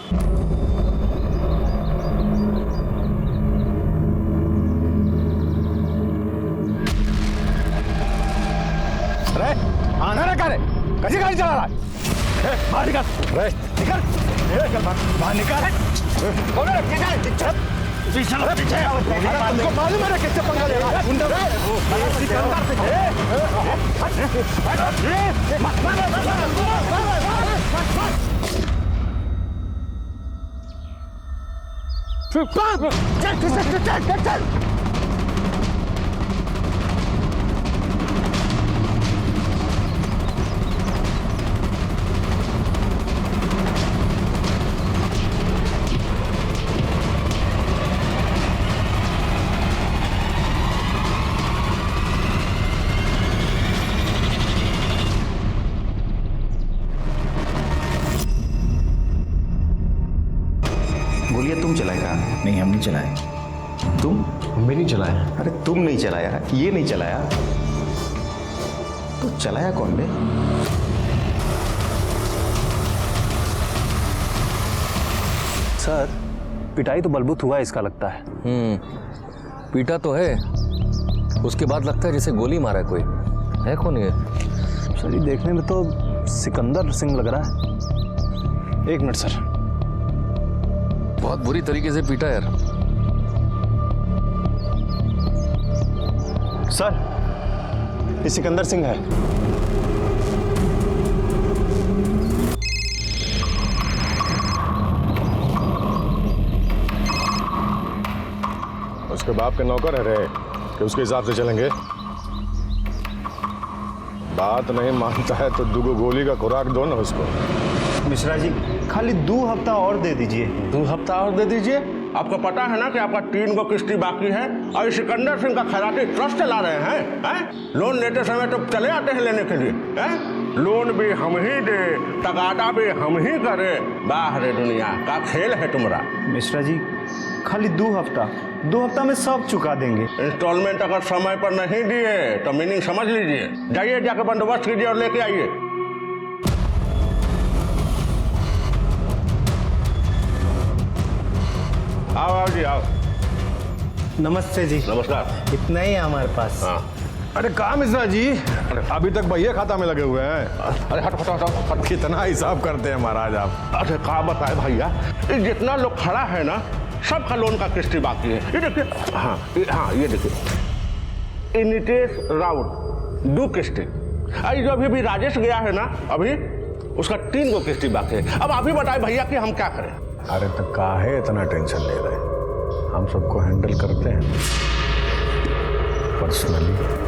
अरे आना का रे, कशी गाडी चला बाहर निकाल रे, निकाल बाहर निकाल। कौन है पीछे पीछे तुमको मालूम है कैसे पंगा ले रहा है। चल गोलियां तुम चलाए का? नहीं, हम नहीं चलाए। तुम? हम भी नहीं चलाए। अरे तुम नहीं चलाया, ये नहीं चलाया, तो चलाया कौन बे? सर, पिटाई तो बलबूत हुआ इसका लगता है। पीटा तो है, उसके बाद लगता है जैसे गोली मारा है कोई। है कौन ये? सर, ये देखने में तो सिकंदर सिंह लग रहा है। एक मिनट सर। बहुत बुरी तरीके से पीटा यार। सर, ये सिकंदर सिंह है। उसके बाप के नौकर है रे कि उसके हिसाब से चलेंगे। बात नहीं मानता है तो दुगो गोली का खुराक दो ना उसको। मिश्रा जी, खाली 2 हफ्ता और दे दीजिए। 2 हफ्ता और दे दीजिए। आपको पता है ना कि आपका 3 गो किस्ती बाकी है और सिकंदर सिंह का खैराती ट्रस्ट चला रहे हैं? लोन लेते समय तो चले आते हैं लेने के लिए हैं? लोन भी हम ही दे, तगादा भी हम ही करे। बाहर दुनिया का खेल है तुम्हारा। मिश्रा जी, खाली 2 हफ्ता में सब चुका देंगे। इंस्टॉलमेंट अगर समय पर नहीं दिए तो मीनिंग समझ लीजिए। जाइए, जाके बंदोबस्त कीजिए और लेके आइए। आओ आओ जी आओ। नमस्ते जी। नमस्कार। इतना ही है हमारे पास। हाँ। अरे कहा मिश्रा जी, अभी तक भैया खाता में लगे हुए हैं। अरे हट हट हट हट। कितना हिसाब करते हैं महाराज आप। अरे कहा बताए भैया, ये जितना लोग खड़ा है ना, सबका लोन का किस्ती बाकी है। ये देखिए। हाँ ये देखिए, नितेश राउत 2 किस्ती। जो अभी राजेश गया है ना, अभी उसका 3 गो किस्ती बाकी है। अब आप ही बताए भैया कि हम क्या करें। अरे तो काहे इतना टेंशन ले रहे हैं, हम सबको हैंडल करते हैं पर्सनली।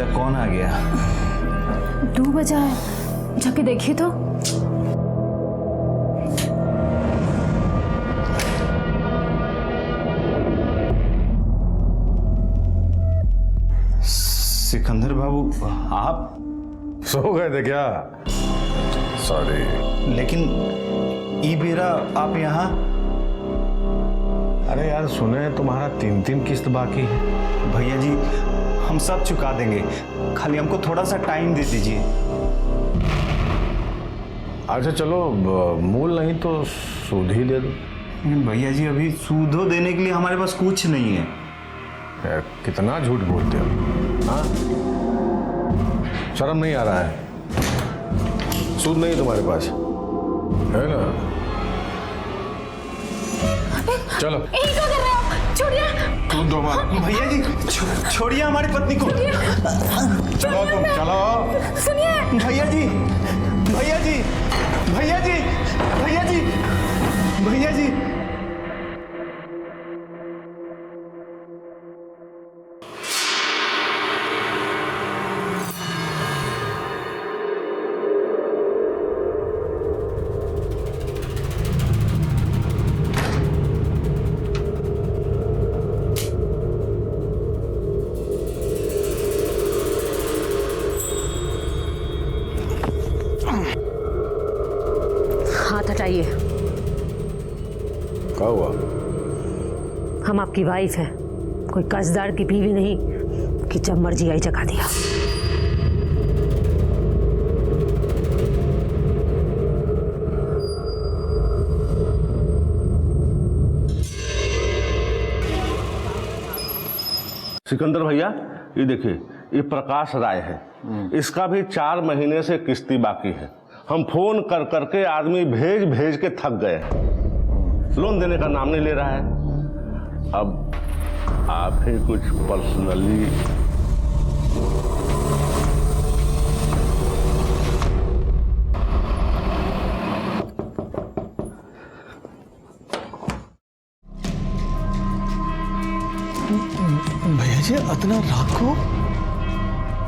कौन आ गया? 2 बजा है, जाके देखिए तो। सिकंदर बाबू, आप सो गए थे क्या? सॉरी। लेकिन ई बेरा आप यहाँ? अरे यार सुने तुम्हारा 3 किस्त बाकी है। भैया जी, हम सब चुका देंगे, खाली हमको थोड़ा सा टाइम दे दीजिए। अच्छा चलो, मूल नहीं तो सूद ही दे दो। भैया जी, अभी सूदो देने के लिए हमारे पास कुछ नहीं है। यार कितना झूठ बोलते हो, हाँ? शर्म नहीं आ रहा है? सूद नहीं तुम्हारे पास है ना? चलो। क्या कर रहे हो? छोड़िए। तुम दो भैया जी, छोड़िए हमारी पत्नी को। चलो तुम चलो। सुनिए। भैया जी, भैया जी, भैया जी, भैया जी, भैया जी। क्या हुआ? हम आपकी वाइफ हैं, कोई कर्जदार की बीवी नहीं कि जब मर्जी आई जगा दिया। सिकंदर भैया, ये देखिए, ये प्रकाश राय है, इसका भी 4 महीने से किस्ती बाकी है। हम फोन कर करके आदमी भेज भेज के थक गए हैं, लोन देने का नाम नहीं ले रहा है। अब आप ही कुछ पर्सनली भैया जी इतना रात को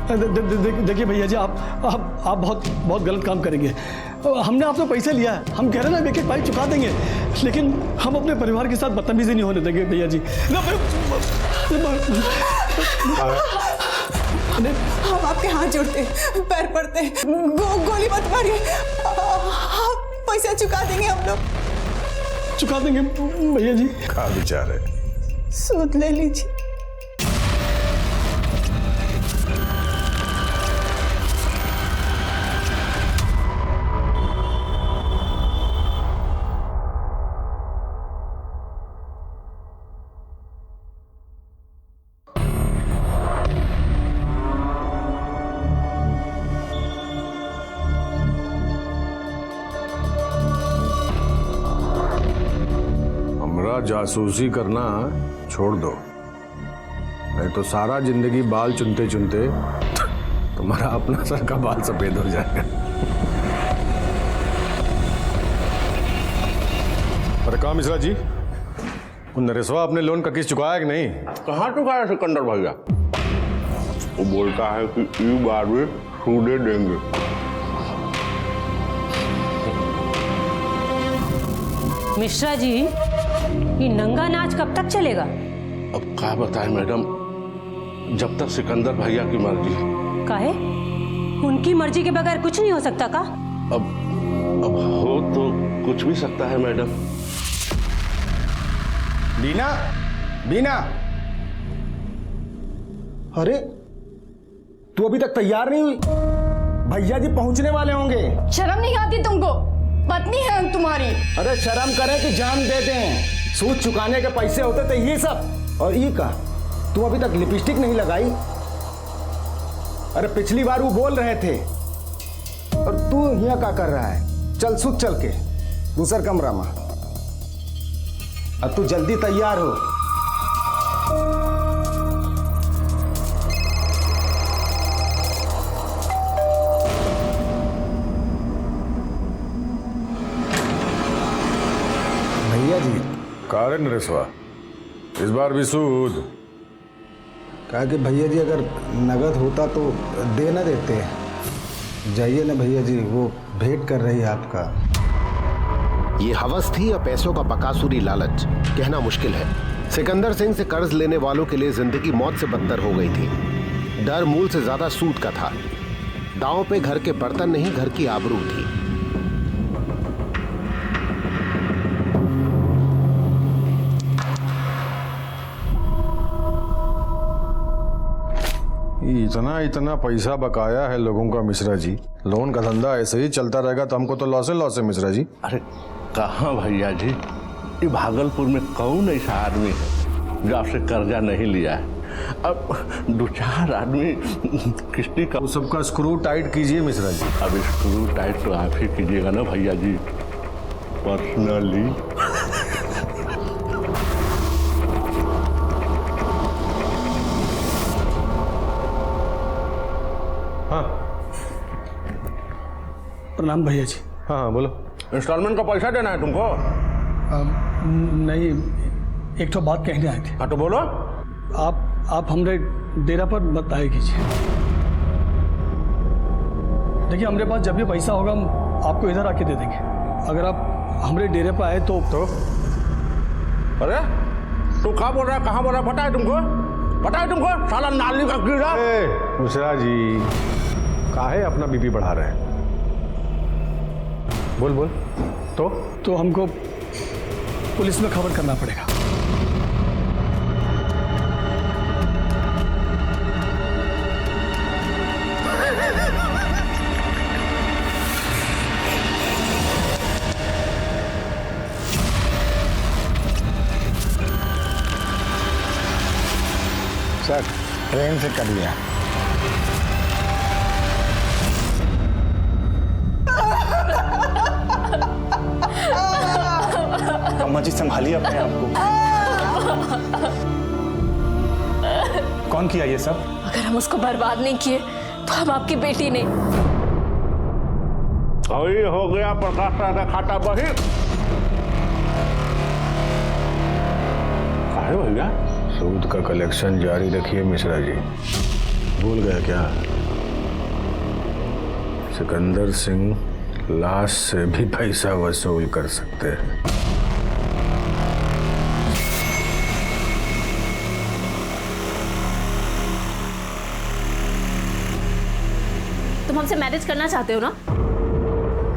देखिए भैया जी, आप बहुत गलत काम करेंगे। हमने आपसे पैसे लिया है, हम कह रहे हैं ना एक पाई चुका देंगे, लेकिन हम अपने परिवार के साथ बदतमीजी नहीं होने देंगे भैया जी। हम आपके हाथ जोड़ते, पैर पड़ते, गोली मत मारिए, पैसा चुका देंगे हम लोग। चुका देंगे भैया जी। क्या विचार है? सूद ले लीजिए। जासूसी करना छोड़ दो, नहीं तो सारा जिंदगी बाल चुनते चुनते तुम्हारा अपना सर का बाल सफेद हो जाएगा। अरे कहाँ मिश्रा जी, नरेशवा अपने लोन का किस्त चुकाया कि नहीं? कहाँ चुकाया सिकंदर भैया? वो बोलता है कि इस बार भी सूदे देंगे। मिश्रा जी, ये नंगा नाच कब तक चलेगा? अब क्या बताएं मैडम, जब तक सिकंदर भैया की मर्जी। काहे? उनकी मर्जी के बगैर कुछ नहीं हो सकता का? अब हो तो कुछ भी सकता है मैडम। बीना, बीना, अरे तू अभी तक तैयार नहीं हुई? भैया जी पहुंचने वाले होंगे। शर्म नहीं आती तुमको? पत्नी है हम तुम्हारी। अरे शर्म करें कि जान दे दें, सूद चुकाने के पैसे होते थे ये सब। और ये का तू अभी तक लिपस्टिक नहीं लगाई? अरे पिछली बार वो बोल रहे थे और तू यहाँ क्या कर रहा है? चल सुत, चल के दूसर कमरा में। अब तू जल्दी तैयार हो। भैया जी, कारण नरेशवा, इस बार भी सूद? कहा कि भैया जी अगर नगद होता तो दे ना देते। जाइए ना भैया जी, वो भेंट कर रही है आपका। ये हवस थी या पैसों का बकासुरी लालच, कहना मुश्किल है। सिकंदर सिंह से कर्ज लेने वालों के लिए जिंदगी मौत से बदतर हो गई थी। डर मूल से ज्यादा सूद का था। दांव पे घर के बर्तन नहीं, घर की आबरू थी। इतना इतना पैसा बकाया है लोगों का मिश्रा जी। लोन का धंधा ऐसे ही चलता रहेगा तो हमको तो लॉस है मिश्रा जी। अरे कहाँ भैया जी, ये भागलपुर में कौन ऐसा आदमी है जो आपसे कर्जा नहीं लिया है? अब 2-4 आदमी किस्ती का सबका स्क्रू टाइट कीजिए मिश्रा जी। अब स्क्रू टाइट तो आप ही कीजिएगा ना भैया जी, पर्सनली। हाँ प्रणाम भैया जी। हाँ बोलो। इंस्टॉलमेंट का पैसा देना है तुमको? नहीं, एक तो बात कहने आए थे। हाँ तो बोलो। आप हमरे डेरा पर बताए कीजिए। देखिए हमारे पास जब भी पैसा होगा हम आपको इधर आके दे देंगे। अगर आप हमारे डेरे पर आए तो अरे तू क्या बोल रहा है? कहाँ बोल रहा है? पता है तुमको? पता है तुमको? साला नाली का कीड़ा। मिश्रा जी काहे अपना बीपी बढ़ा रहे हैं? बोल बोल। तो हमको पुलिस में खबर करना पड़ेगा। सर ट्रेन से कर लिया। अम्मा जी संभालिए अपने आप को। कौन किया ये सब? अगर हम उसको बर्बाद नहीं किए तो हम आपकी बेटी नहीं। और ये हो गया प्रकाश राय का खाता बही। काहे भैया? सूद का कलेक्शन जारी रखिए मिश्रा जी। भूल गए क्या? सिकंदर सिंह लाश से भी पैसा वसूल कर सकते हैं। तुम हमसे मैरिज करना चाहते हो ना?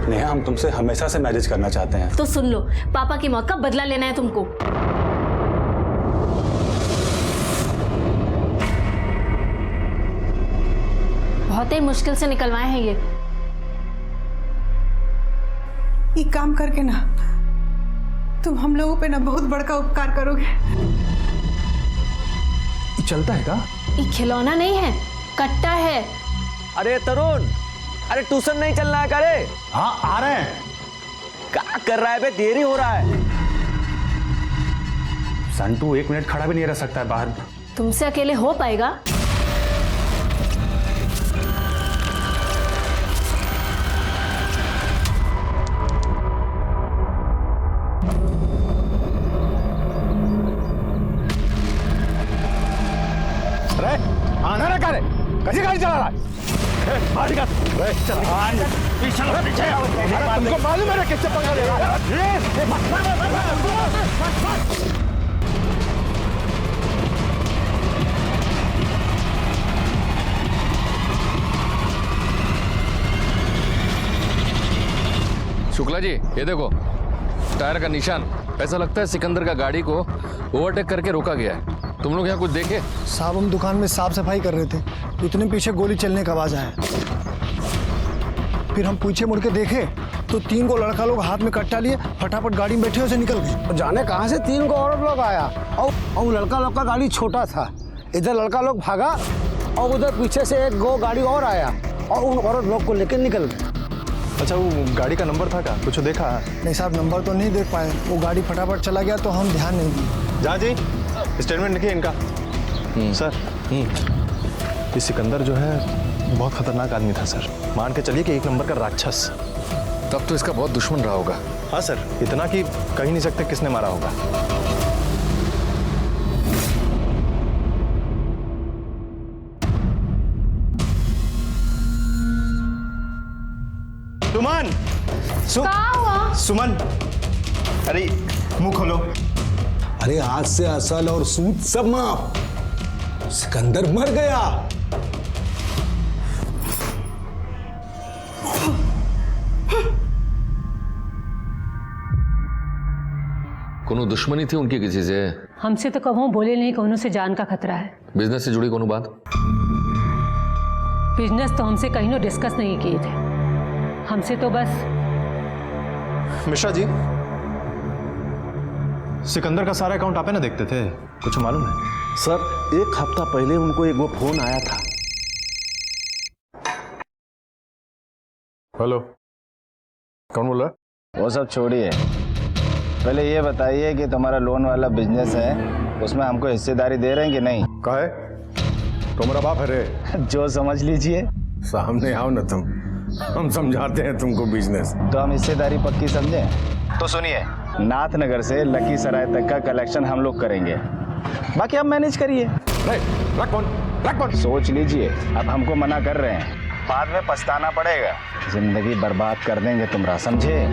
नेहा, हम तुमसे हमेशा से मैरिज करना चाहते हैं। तो सुन लो, पापा की मौत का बदला लेना है तुमको। बहुत ही मुश्किल से निकलवाए हैं ये काम करके ना तुम हम लोगों पे ना बहुत बड़का उपकार करोगे। चलता है क्या? ये खिलौना नहीं है, कट्टा है। अरे तरुण, अरे ट्यूशन नहीं चलना है करे? हाँ आ रहे हैं। क्या कर रहा है बे? देरी हो रहा है। संटू 1 मिनट खड़ा भी नहीं रह सकता है बाहर। तुमसे अकेले हो पाएगा? आंधळा का रे? कशी गाड़ी चला रहा है? तुमको मालूम है ना किससे पंगा ले रहा शुक्ला जी, ये देखो टायर का निशान। ऐसा लगता है सिकंदर का गाड़ी को ओवरटेक करके रोका गया है। तुम लोग यहाँ कुछ देखे? साहब हम दुकान में साफ सफाई कर रहे थे, इतने पीछे गोली चलने का आवाज आया। फिर हम पीछे मुड़ के देखे तो 3 को लड़का लोग हाथ में कट्टा लिए फटाफट गाड़ी में बैठे उसे निकल गए। जाने कहाँ से 3 को औरत लोग आया और लड़का लोग का गाड़ी छोटा था। इधर लड़का लोग भागा और उधर पीछे से एक गो गाड़ी और आया और उन औरत लोग को लेकर निकल गए। अच्छा, वो गाड़ी का नंबर था क्या? कुछ देखा? नहीं साहब, नंबर तो नहीं देख पाए। वो गाड़ी फटाफट चला गया तो हम ध्यान नहीं दिए। जा जी, स्टेटमेंट लिखिए इनका। सर, ये सिकंदर जो है बहुत खतरनाक आदमी था सर। मान के चलिए कि 1 नंबर का राक्षस। तब तो इसका बहुत दुश्मन रहा होगा। हाँ सर, इतना कि कह नहीं सकते किसने मारा होगा। सुमन, अरे मुंह खोलो। अरे आज से असल और सूद सब माफ। सिकंदर मर गया। कोनो दुश्मनी थी उनकी किसी से? हमसे तो कभी बोले नहीं कि उनसे जान का खतरा है। बिजनेस से जुड़ी कोनो बात? बिजनेस तो हमसे कहीं डिस्कस नहीं किए थे। हमसे तो बस। मिश्रा जी, सिकंदर का सारा अकाउंट आप ही ना देखते थे, कुछ मालूम है? सर, 1 हफ्ता पहले उनको एक वो फोन आया था। हेलो, कौन बोल रहा है? वो सब छोड़िए, पहले ये बताइए कि तुम्हारा लोन वाला बिजनेस है, उसमें हमको हिस्सेदारी दे रहे हैं कि नहीं? काहे? तुम्हारा बाप है रे? जो समझ लीजिए। सामने आओ ना तुम, हम समझाते हैं तुमको बिजनेस। तो हम हिस्सेदारी पक्की समझें? तो सुनिए, नाथनगर से लखीसराय तक का कलेक्शन हम लोग करेंगे, बाकी आप मैनेज करिए। सोच लीजिए, अब हमको मना कर रहे हैं, बाद में पछताना पड़ेगा। जिंदगी बर्बाद कर देंगे तुमरा, समझे?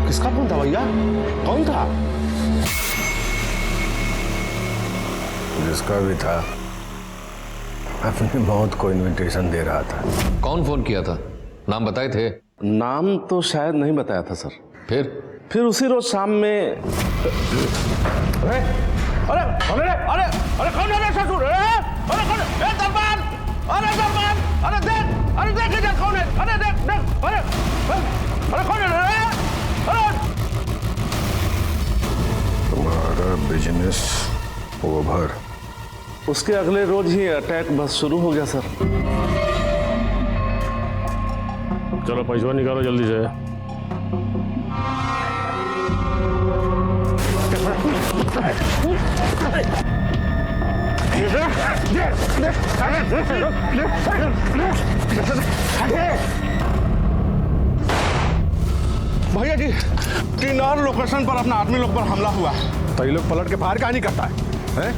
किसका फोन था भैया? कौन था? जिसका भी था, अपनी मौत को इनविटेशन दे रहा था। कौन फोन किया था? नाम बताए थे? नाम तो शायद नहीं बताया था सर। फिर उसी रोज शाम में अरे अरे अरे अरे अरे कौन है ससुर? अरे कौन है? दरबार! अरे दरबार! अरे देख इधर कौन है? अरे देख अरे कौन है? तुम्हारा बिजनेस ओवर। उसके अगले रोज ही अटैक बस शुरू हो गया सर। चलो पैसा निकालो जल्दी से। भैया जी, 3 और लोकेशन पर अपना आदमी लोग पर हमला हुआ। तो ये लोग पलट के फायर कहाँ नहीं करता है?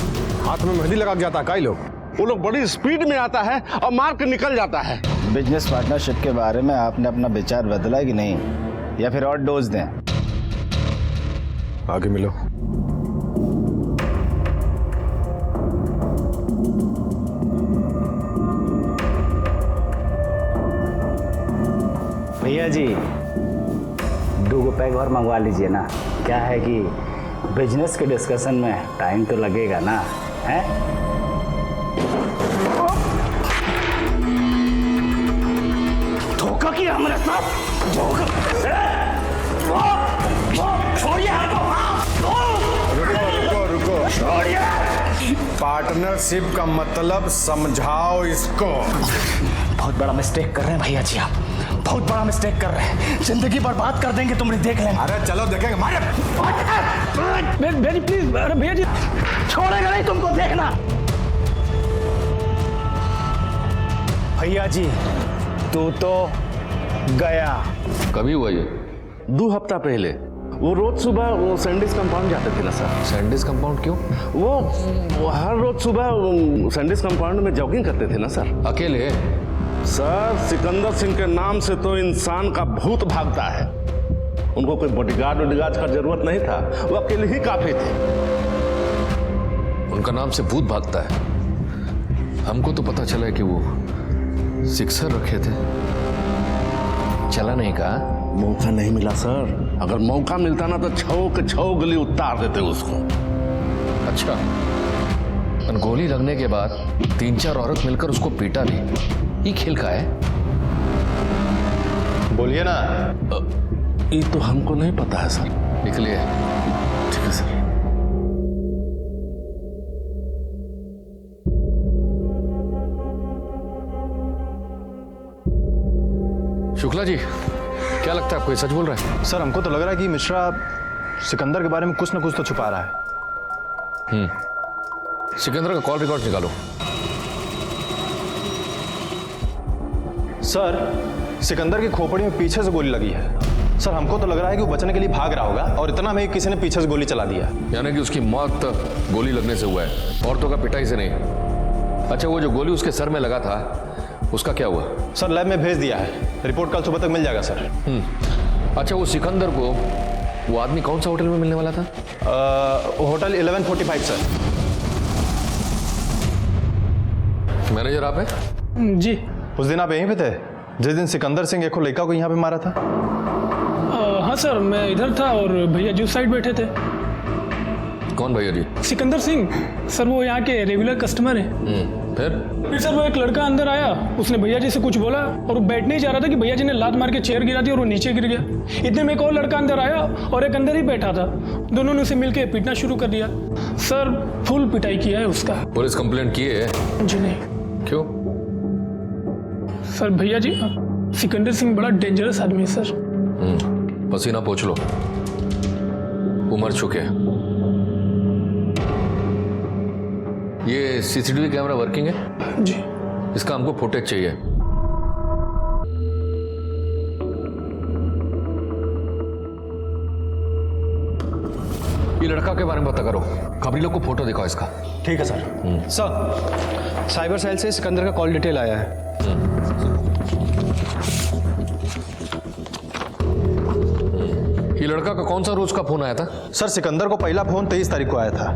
हाथ में मेहंदी लगा के जाता है कई लोग। वो लोग बड़ी स्पीड में आता है और मार के निकल जाता है। बिजनेस पार्टनरशिप के बारे में आपने अपना विचार बदला कि नहीं, या फिर और डोज दें? आगे मिलो। भैया जी 2 पैक और मंगवा लीजिए ना। क्या है कि बिजनेस के डिस्कशन में टाइम तो लगेगा ना, है? धोखा किया हमारे साथ, धोखा। छोड़िए हमको। रुको। पार्टनरशिप का मतलब समझाओ इसको। बहुत बड़ा मिस्टेक कर रहे हैं भैया जी, आप बहुत बड़ा मिस्टेक कर रहे हैं। जिंदगी बर्बाद कर देंगे, तुम देख लेना। अरे चलो देखेंगे। मारे प्लीज, अरे भैया जी छोड़ेगा नहीं तुमको, देखना। भैया जी तू तो गया। कभी हुआ ये? 2 हफ्ता पहले। वो रोज सुबह वो सैंडिस कंपाउंड जाते थे ना सर। सैंडिस कंपाउंड क्यों? वो हर रोज सुबह सैंडिस कंपाउंड में जॉगिंग करते थे ना सर। अकेले? सर सिकंदर सिंह के नाम से तो इंसान का भूत भागता है। उनको कोई बॉडीगार्ड का जरूरत नहीं था, वो अकेले ही काफी थे। उनका नाम से भूत भागता है? हमको तो पता चला है कि वो सिक्सर रखे थे। चला नहीं कहा? मौका नहीं मिला सर। अगर मौका मिलता ना तो 6 के 6 गली उतार देते उसको। अच्छा, गोली लगने के बाद 3-4 औरत मिलकर उसको पीटा भी, ये खेल का है? बोलिए ना। ये तो हमको नहीं पता है सर। निकलिए। ठीक है सर। शुक्ला जी, क्या लगता है आपको, ये सच बोल रहा है? सर हमको तो लग रहा है कि मिश्रा सिकंदर के बारे में कुछ ना कुछ तो छुपा रहा है। सिकंदर का कॉल रिकॉर्ड निकालो। सर सिकंदर की खोपड़ी में पीछे से गोली लगी है। सर हमको तो लग रहा है कि वो बचने के लिए भाग रहा होगा और इतना में किसी ने पीछे से गोली चला दिया। यानी कि उसकी मौत गोली लगने से हुआ है, औरतों का पिटाई से नहीं। अच्छा, वो जो गोली उसके सर में लगा था उसका क्या हुआ? सर लैब में भेज दिया है, रिपोर्ट कल सुबह तक मिल जाएगा सर। अच्छा, वो सिकंदर को वो आदमी कौन सा होटल में मिलने वाला था? Hotel 1145 sir. मैनेजर आप हैं? जी। उस दिन आप यहीं पे थे जिस दिन सिकंदर सिंह एक लड़का को यहाँ पे मारा था? हाँ सर, मैं इधर था और भैया जी उस साइड बैठे थे। कौन भैया जी? सिकंदर सिंह सर, वो यहाँ के रेगुलर कस्टमर है। फिर सर वो एक लड़का अंदर आया, उसने भैया जी से कुछ बोला और वो बैठने ही जा रहा था कि भैया जी ने लात मार के चेयर गिरा दी और वो नीचे गिर गया। इतने में एक और लड़का अंदर आया और एक अंदर ही बैठा था। दोनों ने उसे मिलकर पीटना शुरू कर दिया। सर फुल पिटाई किया है उसका। पुलिस कंप्लेंट की है? जी नहीं। क्यों? सर भैया जी सिकंदर सिंह बड़ा डेंजरस आदमी है सर। पसीना पोंछ लो, वो मर चुके हैं। ये सीसीटीवी कैमरा वर्किंग है? जी। इसका हमको फुटेज चाहिए। ये लड़का के बारे में पता करो, खबरी लोग को फोटो दिखाओ इसका। ठीक है सर। सर साइबर सेल से सिकंदर का कॉल डिटेल आया है। ये लड़का का कौन सा रोज का फोन आया था? सर सिकंदर को पहला फोन 23 तारीख को आया था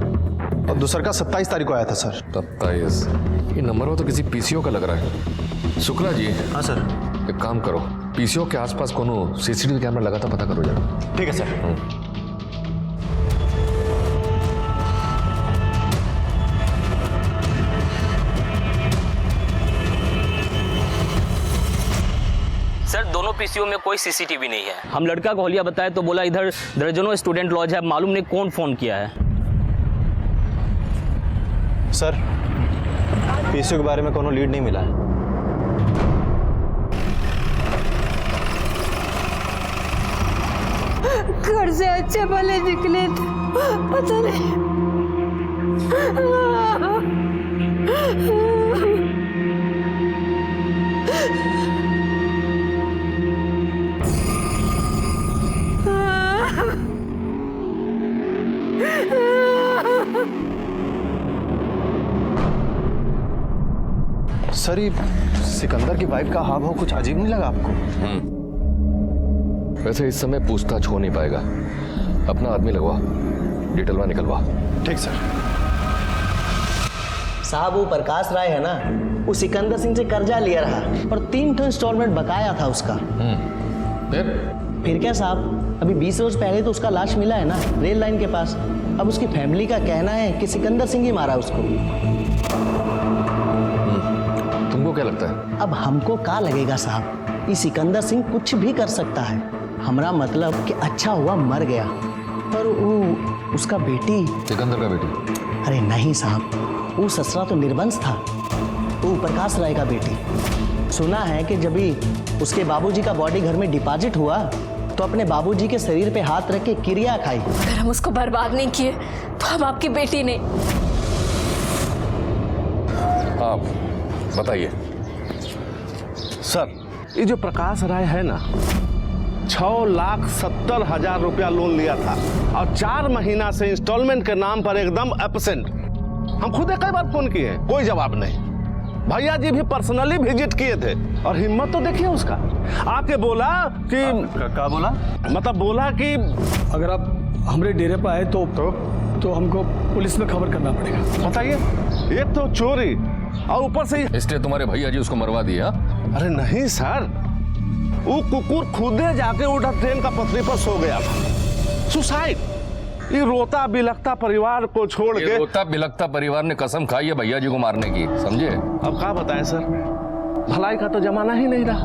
और दूसरा का 27 तारीख को आया था सर। 27? ये नंबर हो तो किसी पीसीओ का लग रहा है। शुक्ला जी। हाँ सर। एक काम करो, पीसीओ के आसपास कोनो सीसीटीवी कैमरा लगा था, पता करो जरा। ठीक है सर। सर दोनों पीसीओ में कोई सीसीटीवी नहीं है। हम लड़का को होलिया बताए तो बोला इधर दर्जनों स्टूडेंट लॉज है, मालूम नहीं कौन फोन किया है। सर पीसीओ के बारे में कोनो लीड नहीं मिला है। घर से अच्छे भले निकले थे, पता नहीं। सर ये सिकंदर की वाइफ का हाव भाव कुछ अजीब नहीं लगा आपको? वैसे इस समय पूछताछ हो नहीं पाएगा, अपना आदमी लगवा, डिटेलवा निकलवा। ठीक सर। साहब वो प्रकाश राय है ना, वो सिकंदर सिंह से कर्जा लिया रहा और 3 इंस्टॉलमेंट बकाया था उसका। फिर क्या साहब, अभी 20 रोज पहले तो उसका लाश मिला है ना रेल लाइन के पास। अब उसकी फैमिली का कहना है कि सिकंदर सिंह ही मारा उसको। तुमको क्या लगता है? अब हमको क्या लगेगा साहब, ये सिकंदर सिंह कुछ भी कर सकता है। हमारा मतलब कि अच्छा हुआ मर गया, पर वो उसका बेटी। सिकंदर का बेटी? अरे नहीं साहब, वो ससुरा तो निर्वंश था, वो प्रकाश राय का बेटी। सुना है कि जब भी उसके बाबूजी का बॉडी घर में डिपॉजिट हुआ तो अपने बाबूजी के शरीर पे हाथ रख के क्रिया खाई। अगर हम उसको बर्बाद नहीं किए तो हम आपकी बेटी नहीं। आप बताइए। सर ये जो प्रकाश राय है ना, 6,70,000 रुपया लोन लिया था और 4 महीना से इंस्टॉलमेंट के नाम पर एकदम एब्सेंट। हम खुद कई बार फोन किए, कोई जवाब नहीं। भैया जी भी पर्सनली विजिट किए थे और हिम्मत तो देखिए उसका, आके बोला कि क्या बोला? मतलब बोला कि अगर आप हमारे डेरे पर आए तो हमको पुलिस में खबर करना पड़ेगा। बताइए, एक तो चोरी और ऊपर से इसलिए तुम्हारे भैया जी उसको मरवा दिया? अरे नहीं सर, वो कुकुर खुदे जाके उठा ट्रेन का पटरी पर सो गया था। सुसाइड। ये रोता बिलखता परिवार को छोड़ के, रोता बिलखता परिवार ने कसम खाई है भैया जी को मारने की, समझे? अब क्या बताएं सर, भलाई का तो जमाना ही नहीं रहा।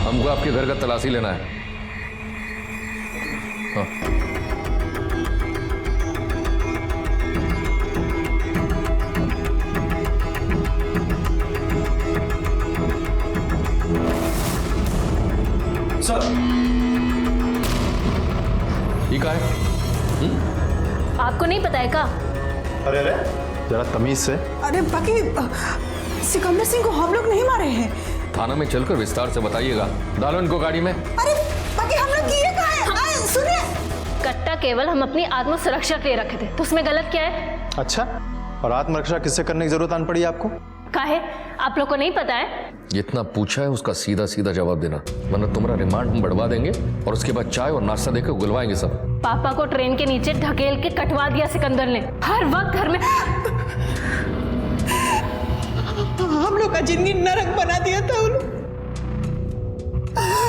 हमको आपके घर का तलाशी लेना है। हाँ। सर ये क्या है? आपको नहीं पता है का? अरे अरे जरा तमीज से। अरे बाकी सिकंदर सिंह को हम लोग नहीं मारे हैं। थाना में चलकर विस्तार से बताइएगा। डालो इनको गाड़ी में। अरे बाकी हम लोग किए कहाँ हैं? सुनिए, कट्टा केवल हम अपनी आत्म सुरक्षा के लिए रखे थे, तो उसमें गलत क्या है? अच्छा, और आत्मरक्षा किससे करने की जरूरत आन पड़ी आपको? काहे? आप लोग को नहीं पता है? जितना पूछा है उसका सीधा सीधा जवाब देना, वरना तुम्हारा रिमांड हम बढ़वा देंगे और उसके बाद चाय और नाश्ता देकर गुलवाएंगे सब। पापा को ट्रेन के नीचे ढकेल के कटवा दिया सिकंदर ने। हर वक्त घर में हम लोग का जिंदगी नरक बना दिया था उन।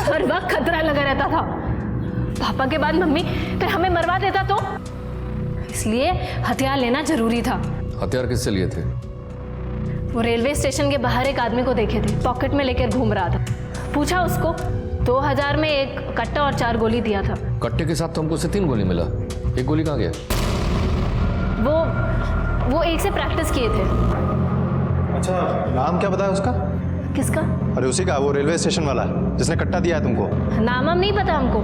हर वक्त खतरा लगा रहता था। पापा के बाद मम्मी फिर हमें मरवा देता तो, इसलिए हथियार लेना जरूरी था। हथियार किससे लिए थे? वो रेलवे स्टेशन के बाहर एक आदमी को देखे थे, पॉकेट में लेकर घूम रहा था। पूछा उसको, 2000 में एक कट्टा और 4 गोली दिया था। कट्टे के साथ तो हमको से 3 गोली मिला, एक गोली कहाँ गया? वो एक से प्रैक्टिस किए थे। अच्छा, नाम क्या बताया उसका? किसका? अरे उसी का, वो रेलवे स्टेशन वाला जिसने कट्टा दिया है तुमको। नाम हम नहीं पता हमको,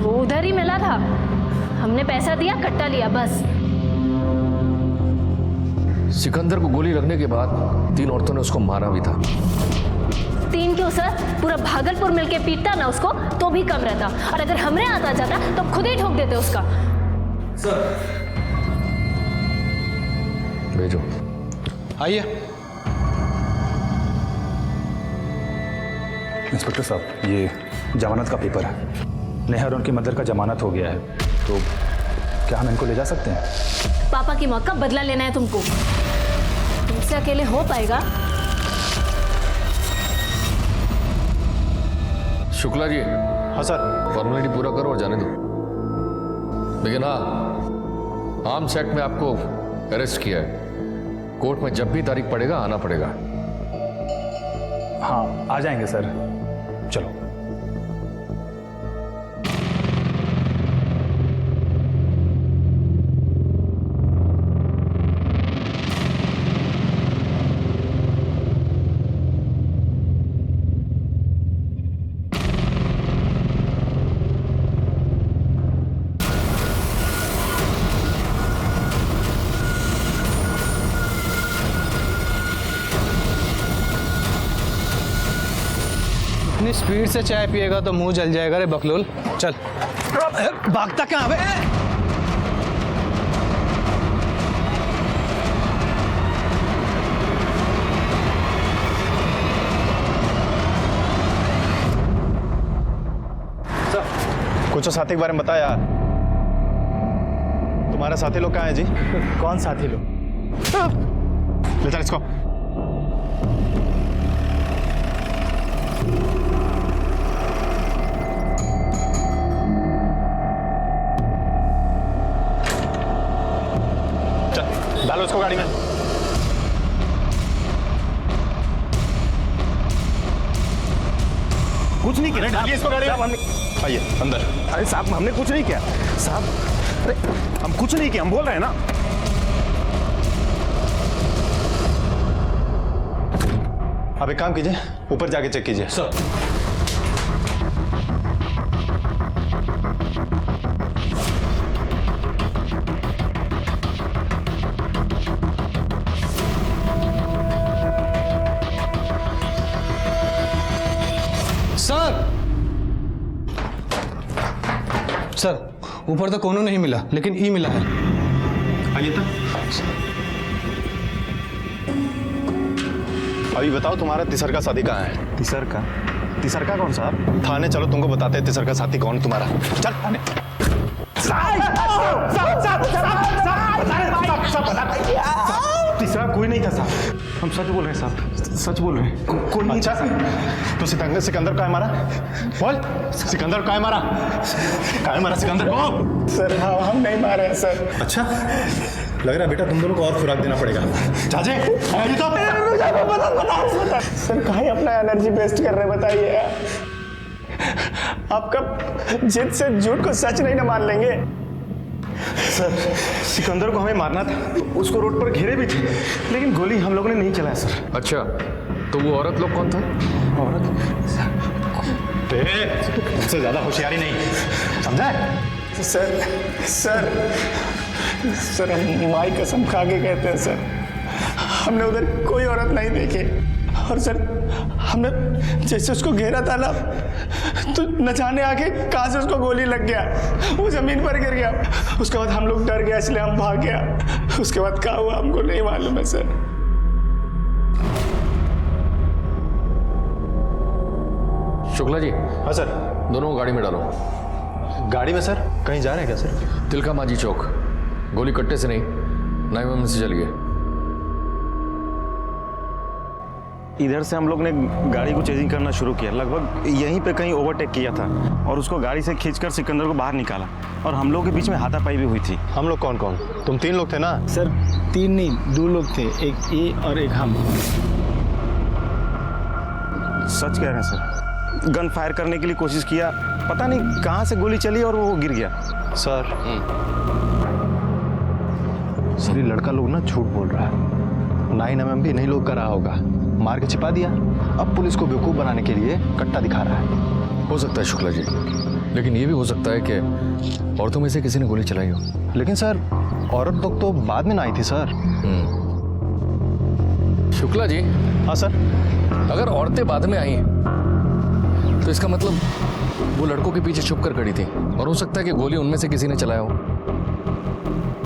वो उधर ही मिला था। हमने पैसा दिया, कट्टा लिया, बस। सिकंदर को गोली लगने के बाद 3 औरतों ने उसको मारा भी था। 3 क्यों सर? पूरा भागलपुर मिलके पीटता ना उसको तो भी कम रहता, और अगर हमरे आता जाता तो खुद ही ठोक देते उसका। सर भेजो। आइए। इंस्पेक्टर साहब, ये जमानत का पेपर है। नेहा और उनकी मदर का जमानत हो गया है, तो क्या हम इनको ले जा सकते हैं? पापा की मौत का बदला लेना है तुमको। तुमसे अकेले हो पाएगा? शुक्ला जी। हाँ सर। फॉर्मेलिटी पूरा करो और जाने दो। लेकिन हाँ, आर्म्स एक्ट में आपको अरेस्ट किया है। कोर्ट में जब भी तारीख पड़ेगा आना पड़ेगा। हाँ आ जाएंगे सर, चलो। इतनी स्पीड से चाय पिएगा तो मुंह जल जाएगा रे बकलोल। चल भागता कहाँ है? कुछ साथी के बारे में बता यार। तुम्हारे साथी लोग कहाँ हैं जी? कौन साथी लोग? ले चल इसको। चल डालो इसको गाड़ी में। कुछ नहीं किया, डालिए इसको गाड़ी में। आइए अंदर। अरे साहब हमने कुछ नहीं किया साहब। अरे हम कुछ नहीं किया, हम बोल रहे हैं ना। अब एक काम कीजिए, ऊपर जाके चेक कीजिए। सर सर ऊपर तो कोनो नहीं मिला, लेकिन ई मिला है। आइए तो। अभी बताओ तुम्हारा तिसर का साथी कहाँ है? तिसर का कौन सा? थाने चलो, तुमको बताते हैं तिसर का साथी कौन तुम्हारा। चल थाने। तीसरा कोई नहीं था साहब, हम सच बोल रहे हैं साहब, सच बोल रहे हैं। कोई नहीं था। तो सिकंदर का है मारा? बोल, सिकंदर का है मारा? काय मारा सिकंदर को? सर हम नहीं मारे हैं सर। अच्छा, लग रहा है बेटा तुम दोनों को और खुराक देना पड़ेगा। जाजे सर कहीं अपना एनर्जी वेस्ट कर रहे हैं, बताइए। आपका जिद से झूठ को सच नहीं ना मान लेंगे। सर सिकंदर को हमें मारना था, उसको रोड पर घेरे भी थे, लेकिन गोली हम लोगों ने नहीं चलाया सर। अच्छा, तो वो औरत लोग कौन था? औरत मुझसे ज्यादा होशियारी नहीं, समझा? सर हम माई कसम खा के कहते हैं सर, हमने उधर कोई औरत नहीं देखी। और सर हमने जैसे उसको घेरा था ना, तो न जाने आके कहाँ से उसको गोली लग गया, वो जमीन पर गिर गया। उसके बाद हम लोग डर गया, इसलिए हम भाग गया। उसके बाद क्या हुआ हमको नहीं मालूम है सर। शुक्ला जी। हाँ सर। दोनों को गाड़ी में डालो। गाड़ी में सर? कहीं जा रहे हैं क्या सर? तिलका मांझी चौक। गोली कट्टे से नहीं, 9mm से चलिए। इधर से हम लोग ने गाड़ी को चेजिंग करना शुरू किया, लगभग यहीं पे कहीं ओवरटेक किया था और उसको गाड़ी से खींचकर सिकंदर को बाहर निकाला, और हम लोग के बीच में हाथापाई भी हुई थी। हम लोग कौन कौन? तुम 3 लोग थे ना? सर 3 नहीं, 2 लोग थे, एक ये और एक हम। सच कह रहे हैं सर, गन फायर करने के लिए कोशिश किया, पता नहीं कहाँ से गोली चली और वो गिर गया। सर ये लड़का लोग ना झूठ बोल रहा है, 9mm भी नहीं लोग का रहा होगा, मार के छिपा दिया, अब पुलिस को बेवकूफ बनाने के लिए कट्टा दिखा रहा है। हो सकता है शुक्ला जी, लेकिन ये भी हो सकता है कि औरतों में से किसी ने गोली चलाई हो। लेकिन सर औरत लोग तो बाद में ना आई थी सर। शुक्ला जी। हाँ सर। अगर औरतें बाद में आई तो इसका मतलब वो लड़कों के पीछे छुप कर खड़ी थी, और हो सकता है कि गोली उनमें से किसी ने चलाया हो।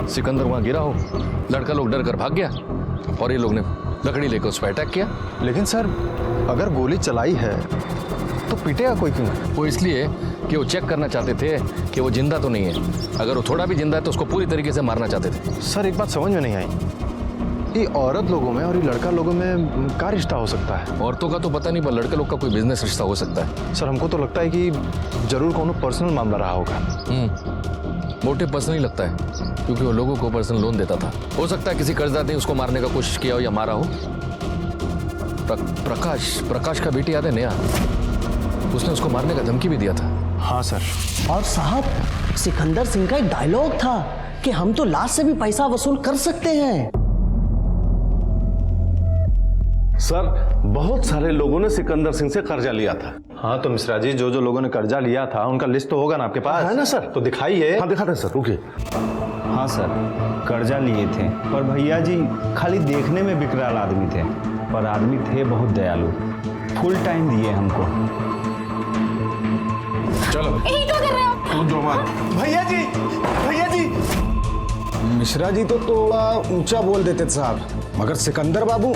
सिकंदर वहां गिरा हो, लड़का लोग डर कर भाग गया और ये लोग ने लकड़ी लेकर उस पर अटैक किया। लेकिन सर अगर गोली चलाई है तो पीटेगा कोई क्यों? वो इसलिए कि वो चेक करना चाहते थे कि वो जिंदा तो नहीं है। अगर वो थोड़ा भी जिंदा है तो उसको पूरी तरीके से मारना चाहते थे। सर एक बात समझ में नहीं आई, ये औरत लोगों में और ये लड़का लोगों में क्या रिश्ता हो सकता है? औरतों का तो पता नहीं, पर लड़के लोग का कोई बिजनेस रिश्ता हो सकता है। सर हमको तो लगता है कि जरूर कोनो पर्सनल मामला रहा होगा। मोटे पर्सनल ही लगता है, क्योंकि वो लोगों को पर्सनल लोन देता था। हो सकता है किसी कर्जदार ने उसको मारने का कोशिश किया हो या मारा हो। प्रकाश का बेटी याद है नेहा, उसने उसको मारने का धमकी भी दिया था। हाँ सर। और साहब सिकंदर सिंह का एक डायलॉग था कि हम तो लाश से भी पैसा वसूल कर सकते हैं। सर बहुत सारे लोगों ने सिकंदर सिंह से कर्जा लिया था। हाँ तो मिश्रा जी, जो जो लोगों ने कर्जा लिया था उनका लिस्ट तो होगा ना आपके पास? है ना सर, तो दिखाइए। हाँ दिखाते हैं सर, रुकिए। हाँ सर, कर्जा लिए थे, पर भैया जी खाली देखने में विकराल आदमी थे, पर आदमी थे बहुत दयालु। फुल टाइम दिए हमको। चलो क्या कर रहे हो? भैया जी मिश्रा जी तो थोड़ा ऊंचा बोल देते थे साहब, मगर सिकंदर बाबू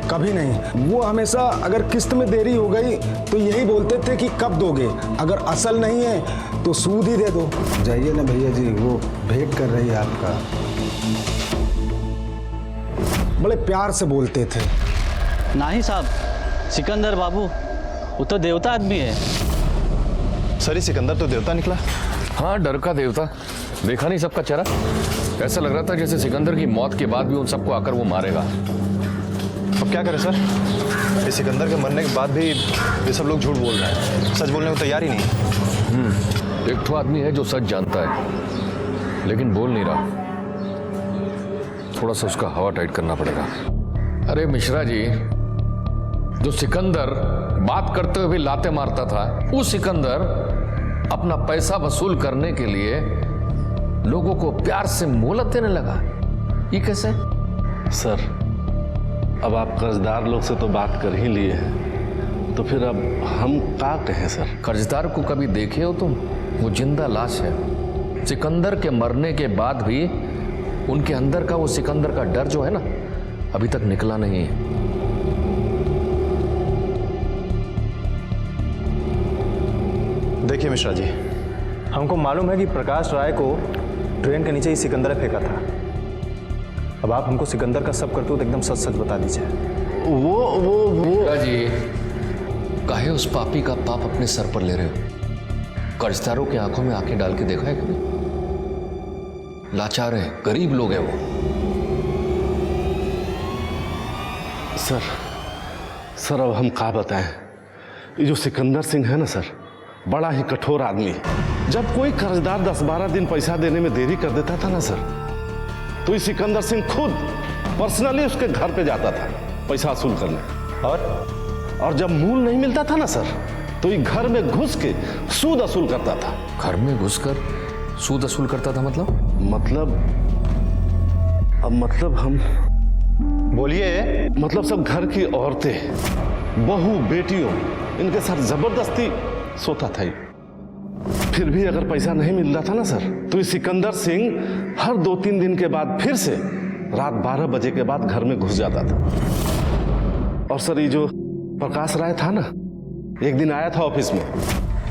कभी नहीं। वो हमेशा अगर किस्त में देरी हो गई तो यही बोलते थे कि कब दोगे, अगर असल नहीं है तो सूद ही दे दो। जाइए ना भैया जी, वो भेंट कर रही है आपका। बड़े प्यार से बोलते थे। नहीं साहब, सिकंदर बाबू वो तो देवता आदमी है। सर ये सिकंदर तो देवता निकला। हाँ, डर का देवता। देखा नहीं सबका चेहरा? ऐसा लग रहा था जैसे सिकंदर की मौत के बाद भी उन सबको आकर वो मारेगा। अब क्या करें सर, ये सिकंदर के मरने के बाद भी ये सब लोग झूठ बोल रहे हैं, सच बोलने को तैयार ही नहीं। एक तो आदमी है जो सच जानता है लेकिन बोल नहीं रहा, थोड़ा सा उसका हवा टाइट करना पड़ेगा। अरे मिश्रा जी, जो सिकंदर बात करते हुए भी लाते मारता था, वो सिकंदर अपना पैसा वसूल करने के लिए लोगों को प्यार से मोहलत देने लगा। ये कैसे? सर अब आप कर्जदार लोग से तो बात कर ही लिए हैं, तो फिर अब हम क्या कहें सर? कर्जदार को कभी देखे हो तुम? वो जिंदा लाश है। सिकंदर के मरने के बाद भी उनके अंदर का वो सिकंदर का डर जो है ना, अभी तक निकला नहीं है। देखिए मिश्रा जी, हमको मालूम है कि प्रकाश राय को ट्रेन के नीचे ही सिकंदर ने फेंका था। अब आप हमको सिकंदर का सब करतूत एकदम सच सच बता दीजिए। वो जी, काहे उस पापी का पाप अपने सर पर ले रहे हो? कर्जदारों की आंखों में आंखें डाल के देखा है कभी? लाचार है, गरीब लोग हैं वो। सर अब हम क्या बताएं? ये जो सिकंदर सिंह है ना सर, बड़ा ही कठोर आदमी है। जब कोई कर्जदार 10-12 दिन पैसा देने में देरी कर देता था ना सर, तो ये सिकंदर सिंह खुद पर्सनली उसके घर पे जाता था पैसा वसूल करने। और जब मूल नहीं मिलता था ना सर, तो ये घर में घुस के सूद वसूल करता था। घर में घुसकर सूद वसूल करता था? मतलब हम बोलिए। मतलब सब घर की औरतें, बहू, बेटियों, इनके साथ जबरदस्ती सोता था ये। फिर भी अगर पैसा नहीं मिल रहा था ना सर, तो ये सिकंदर सिंह हर 2-3 दिन के बाद फिर से रात 12 बजे के बाद घर में घुस जाता था। और सर ये जो प्रकाश राय था ना, एक दिन आया था ऑफिस में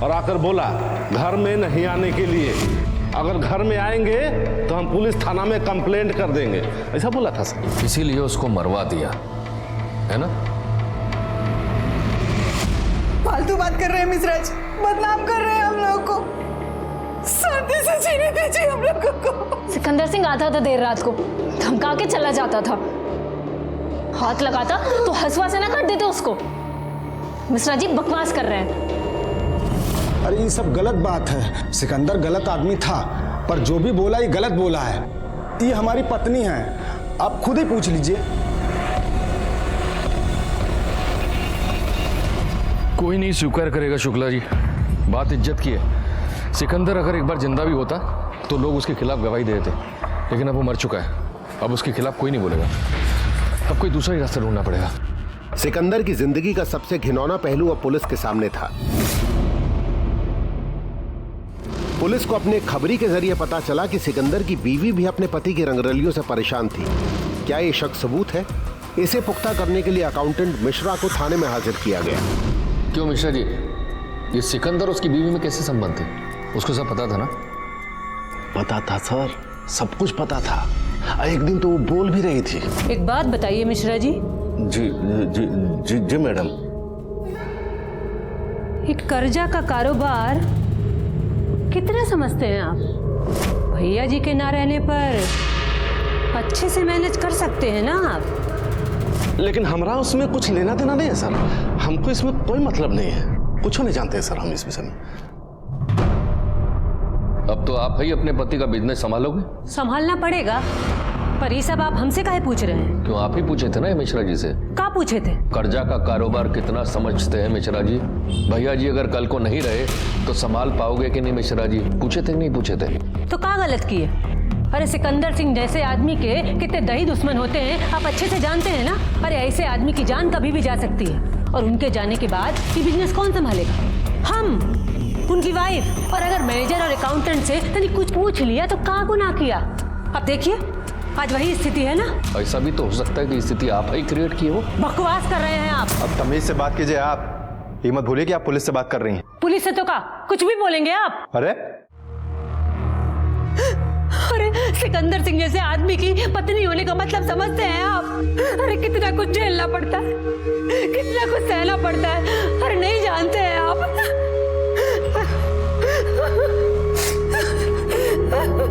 और आकर बोला घर में नहीं आने के लिए, अगर घर में आएंगे तो हम पुलिस थाना में कंप्लेंट कर देंगे, ऐसा बोला था सर। इसीलिए उसको मरवा दिया है ना? फालतू बात कर रहे हैं मिश्राज, बदनाम कर रहे हैं हम लोग को। शांति से जीने दीजिए हम लोगों को। सिकंदर सिंह आता था देर रात को, धमका के चला जाता था। हाथ लगाता तो हंसुआ से ना काट देते उसको। मिश्रा जी बकवास कर रहे हैं। अरे ये सब गलत बात है। सिकंदर गलत आदमी था, पर जो भी बोला ये गलत बोला है। ये हमारी पत्नी है, आप खुद ही पूछ लीजिए। कोई नहीं स्वीकार करेगा शुक्ला जी, बात इज्जत की है। सिकंदर अगर एक बार जिंदा भी होता तो लोग उसके खिलाफ गवाही दे देते, लेकिन अब वो मर चुका है। अब उसके खिलाफ कोई नहीं बोलेगा, अब कोई दूसरा ही रास्ता ढूंढना पड़ेगा। सिकंदर की जिंदगी का सबसे घिनौना पहलू अब पुलिस के सामने था। पुलिस को अपने खबरी के जरिए पता चला कि सिकंदर की बीवी भी अपने पति की रंगरलियों से परेशान थी। क्या ये शक सबूत है? इसे पुख्ता करने के लिए अकाउंटेंट मिश्रा को थाने में हाजिर किया गया। क्यों मिश्रा जी, ये सिकंदर उसकी बीवी में कैसे संबंध थे? उसको सब पता था ना? पता था सर, सब कुछ पता था, एक दिन तो वो बोल भी रही थी। एक बात बताइए मिश्रा जी, जी जी जी जी मैडम। एक कर्जा का कारोबार कितना समझते हैं आप? भैया जी के ना रहने पर अच्छे से मैनेज कर सकते हैं ना आप? लेकिन हमारा उसमें कुछ लेना देना नहीं है सर, हमको इसमें कोई मतलब नहीं है, कुछ नहीं जानते सर हम इस विषय में। अब तो आप ही अपने पति का बिजनेस संभालोगे? संभालना पड़ेगा, पर ये सब आप हमसे काहे पूछ रहे हैं? क्यों, आप ही पूछे थे ना मिश्रा जी से। क्या पूछे थे? कर्जा का कारोबार कितना समझते हैं मिश्रा जी? भैया जी अगर कल को नहीं रहे तो संभाल पाओगे कि नहीं मिश्रा जी? पूछे थे कि नहीं पूछे थे? तो क्या गलत किए? अरे सिकंदर सिंह जैसे आदमी के कितने दही दुश्मन होते हैं आप अच्छे से जानते हैं ना। अरे ऐसे आदमी की जान कभी भी जा सकती है, और उनके जाने के बाद ये बिजनेस कौन संभालेगा? हम, उनकी वाइफ। और अगर मैनेजर और अकाउंटेंट से तनी कुछ पूछ लिया तो का गुनाह किया? अब देखिए आज वही स्थिति है ना। ऐसा भी तो हो सकता है कि स्थिति आप ही क्रिएट किए हो। बकवास कर रहे हैं आप। अब तमीज से बात कीजिए आप, ये मत भूलिए कि आप पुलिस से बात कर रही हैं। पुलिस से तो का कुछ भी बोलेंगे आप? अरे सिकंदर सिंह जैसे आदमी की पत्नी होने का मतलब समझते हैं आप? अरे कितना कुछ झेलना पड़ता है, कितना कुछ सहना पड़ता है, अरे नहीं जानते हैं आप?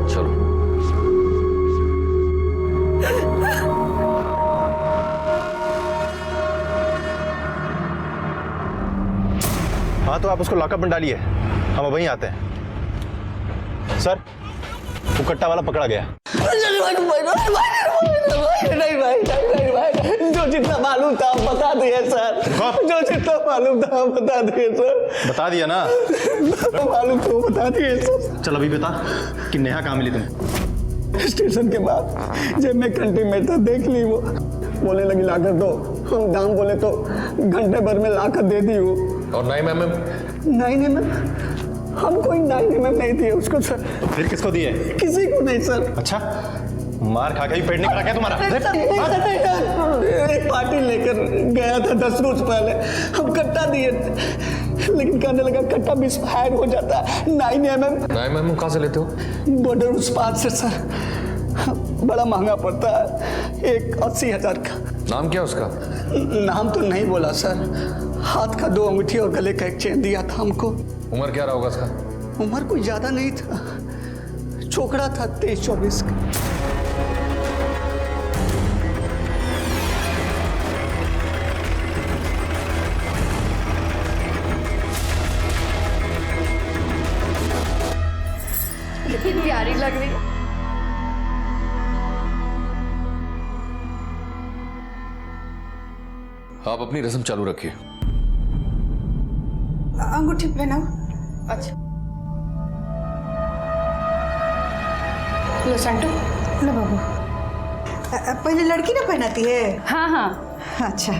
चलो हाँ, तो आप उसको लॉकअप में डालिए, हम वहीं आते हैं। सर, वो कट्टा वाला पकड़ा गया। नहीं भाई, जो जितना मालूम था आप बता दिए सर, जो जितना मालूम था आप बता दिए सर। बता दिया ना? मालूम तो बता दिए सर। चल अभी बता कि नेहा कहाँ मिली तुम्हें? स्टेशन के बाद जब मैं घंटे में था देख ली, वो बोले लगी लाकर दो, हम दाम बोले तो घंटे भर में लाकर दे दी वो। और 9 mm? 9 mm? हम कोई 9 mm नहीं दिए उसको सर। फिर किसको दिए? किसी को नहीं सर। अच्छा, मार खा के ही पेट निकला क्या तुम्हारा? एक पार्टी लेकर गया था 10 रोज पहले, हम कट्टा दिए थे, लेकिन कहने लगा कट्टा मिसफायर हो जाता है। 9 mm? 9 mm कहाँ से लेते हो? बॉर्डर उस पार से सर, बड़ा महंगा पड़ता है, एक 80,000 का। नाम क्या उसका? नाम तो नहीं बोला सर, हाथ का 2 अंगूठी और गले का एक चेन दिया था हमको। उम्र क्या रहा होगा उसका? उम्र कोई ज्यादा नहीं था, छोकरा था 23-24 का। कितनी प्यारी लग रही है। आप अपनी रस्म चालू रखिए। अंगूठी पहनाओ। अच्छा लो संटू, लो बाबू। पहले लड़की ना पहनाती है? हाँ हाँ। अच्छा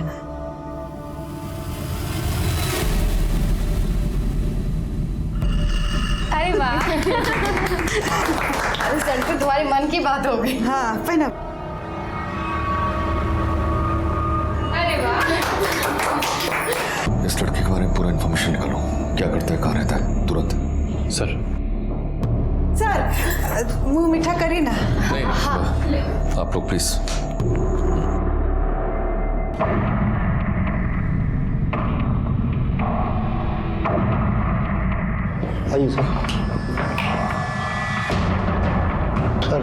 अरे वाह। अरे संटू तुम्हारे मन की बात हो गई। हाँ पहना। अरे वाह। इस लड़के के बारे में पूरा इन्फॉर्मेशन निकालो, क्या करता है, कहाँ रहता है, तुरंत। सर सर मुंह मीठा करिए ना। नहीं, आप लोग प्लीज। आइए सर। सर,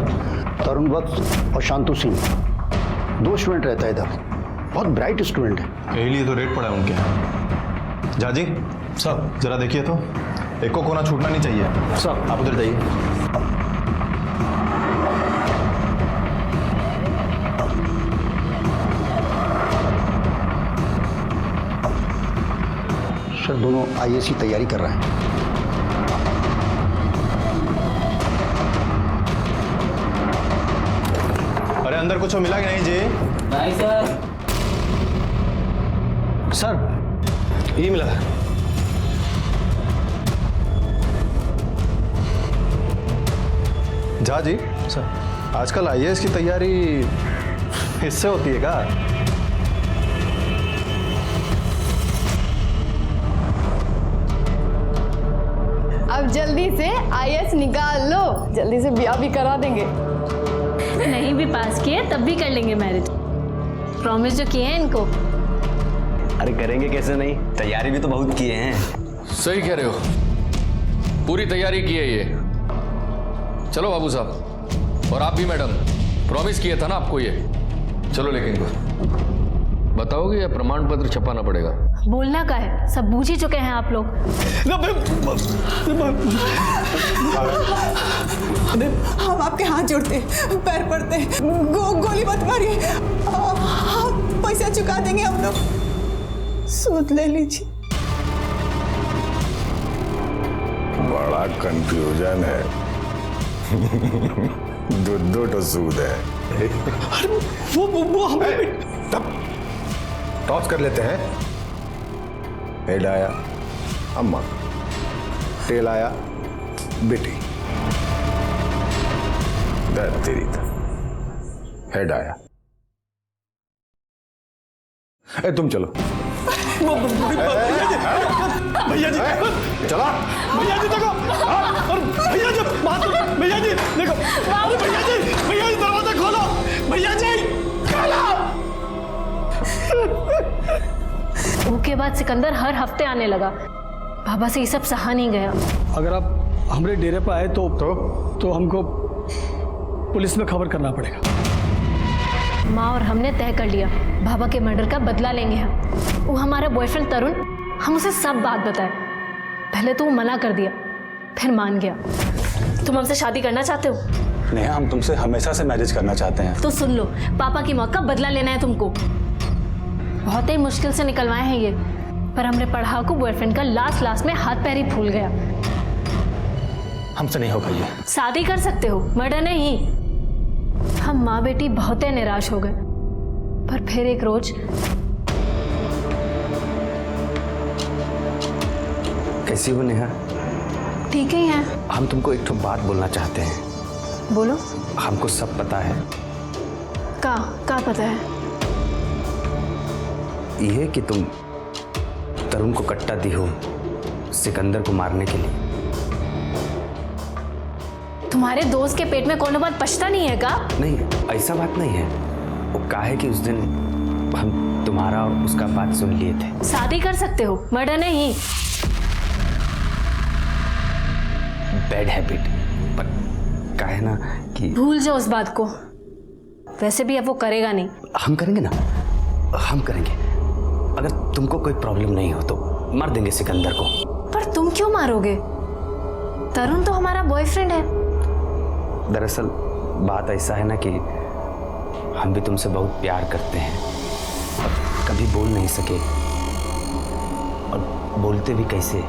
तरुण वत्स और शांतु सिंह 2 स्टूडेंट रहता है इधर, बहुत ब्राइट स्टूडेंट है। यही लिए तो रेट पड़ा है उनके। जाजी सब जरा देखिए तो, एक को कोना छूटना नहीं चाहिए। सब आप उधर जाइए। सर दोनों आईएएस की तैयारी कर रहे हैं। अरे अंदर कुछ मिला कि नहीं जी? नहीं सर। सर ये मिला है। जा जी सर, आजकल आईएएस की तैयारी इससे होती है क्या? अब जल्दी से आईएएस निकाल लो, जल्दी से ब्याह भी करा देंगे। नहीं भी पास किए तब भी कर लेंगे मैरिज। प्रॉमिस जो किए हैं इनको। अरे करेंगे कैसे नहीं, तैयारी भी तो बहुत किए हैं। सही कह रहे हो, पूरी तैयारी की है ये। चलो बाबू साहब, और आप भी मैडम, प्रॉमिस किया था ना आपको ये। चलो लेकिन को बताओगे या प्रमाण पत्र छपाना पड़ेगा? बोलना का है, सब बूझ ही चुके हैं आप लोग। हम आपके हाथ जोड़ते, पैर पड़ते, गोली मत मारिए। पैसा चुका देंगे हम लोग, सूद ले लीजिए। बड़ा कंफ्यूजन है। दो तो सूद है। वो हमें तब टॉस कर लेते हैं। हेड आया अम्मा, टेल आया बेटी। तेरी था हेड आया। तुम चलो। भैया जी चला। भैया जी देखो, और भैया जी भैया जी देखो, भैया जी दरवाजा खोलो, भैया जी खोलो। उसके बाद सिकंदर हर हफ्ते आने लगा। बाबा से ये सब सहा नहीं गया। अगर आप हमारे डेरे पर आए तो हमको पुलिस में खबर करना पड़ेगा। माँ और हमने तय कर लिया, बाबा के मर्डर का बदला लेंगे हम। वो हमारा बॉयफ्रेंड तरुण, हम उसे सब बात बताए। पहले तो वो मना कर दिया, फिर मान गया। तुम हमसे शादी करना चाहते हो? नहीं, हम तुमसे हमेशा से मैरिज करना चाहते हैं। तो सुन लो, पापा की मौत का बदला लेना है तुमको। बहुत ही मुश्किल से निकलवाए हैं ये, पर हमने पढ़ाकू बॉयफ्रेंड का लास्ट में हाथ पैर ही फूल गया। हमसे नहीं होगा ये। शादी कर सकते हो, मर्डर नहीं। हम माँ बेटी बहुत निराश हो गए, पर फिर एक रोज कैसी हो नेहा? ठीक ही है। हम तुमको एक तो बात बोलना चाहते हैं। बोलो। हमको सब पता है। का पता है? यह कि तुम तरुण को कट्टा दी हो सिकंदर को मारने के लिए। तुम्हारे दोस्त के पेट में कोनो बात पछता नहीं है का? नहीं, ऐसा बात नहीं है। वो कहा है कि उस दिन हम तुम्हारा और उसका बात सुन लिए थे। शादी कर सकते हो, मर्डर नहीं। बैड हैबिट, पर कहा है ना कि भूल जाओ उस बात को। वैसे भी अब वो करेगा नहीं। हम करेंगे ना, हम करेंगे। अगर तुमको कोई प्रॉब्लम नहीं हो तो मार देंगे सिकंदर को। पर तुम क्यों मारोगे? तरुण तो हमारा बॉयफ्रेंड है। दरअसल बात ऐसा है ना कि हम भी तुमसे बहुत प्यार करते हैं और कभी बोल नहीं सके, और बोलते भी कैसे।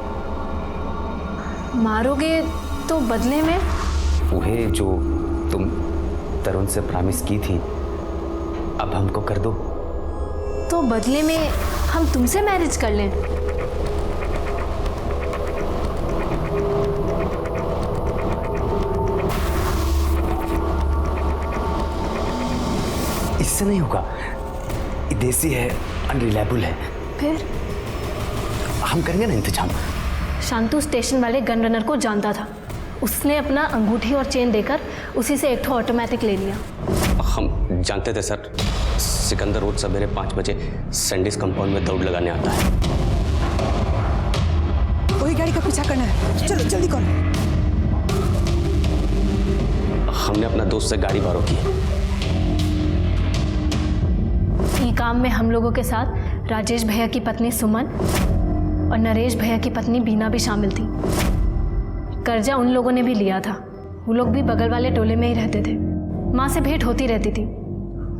मारोगे तो बदले में? वह जो तुम तरुण से प्रॉमिस की थी, अब हमको कर दो। तो बदले में हम तुमसे मैरिज कर लें? इससे नहीं होगा, ये देसी है, अनरिलायबल है। फिर हम करेंगे ना इंतजाम। शांतु स्टेशन वाले गन रनर को जानता था। उसने अपना अंगूठी और चेन देकर उसी से एक ठो ऑटोमेटिक ले लिया। हम जानते थे सर, सिकंदर रोज सवेरे 5 बजे सैंडिस कंपाउंड में दौड़ लगाने आता है। वही गाड़ी का पीछा करना है, चलो जल्दी करो। हमने अपना दोस्त से गाड़ी बारो की। ई काम में हम लोगों के साथ राजेश भैया की पत्नी सुमन और नरेश भैया की पत्नी बीना भी शामिल थी। कर्जा उन लोगों ने भी लिया था। वो लोग भी बगल वाले टोले में ही रहते थे। माँ से भेंट होती रहती थी।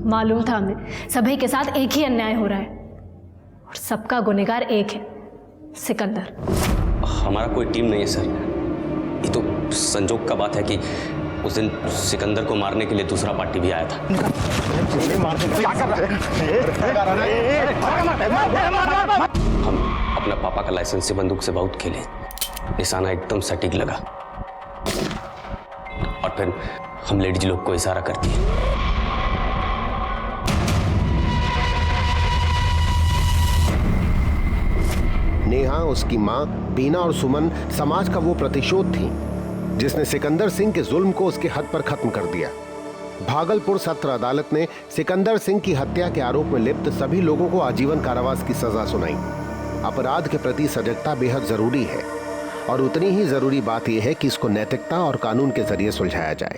मालूम था हमें सभी के साथ एक ही अन्याय हो रहा है और सबका गुनहगार एक है, सिकंदर। हमारा कोई टीम नहीं है सर, ये तो संजोग का बात है कि उस दिन सिकंदर को मारने के लिए दूसरा पार्टी भी आया था। हम अपना पापा का लाइसेंस से बंदूक से बहुत खेले, निशाना एकदम सटीक लगा और फिर हम लेडीज लोग को इशारा कर दिए। नेहा, उसकी माँ बीना और सुमन समाज का वो प्रतिशोध थी जिसने सिकंदर सिंह के जुल्म को उसके हद पर खत्म कर दिया। भागलपुर सत्र अदालत ने सिकंदर सिंह की हत्या के आरोप में लिप्त सभी लोगों को आजीवन कारावास की सजा सुनाई। अपराध के प्रति सजगता बेहद जरूरी है और उतनी ही जरूरी बात यह है कि इसको नैतिकता और कानून के जरिए सुलझाया जाए।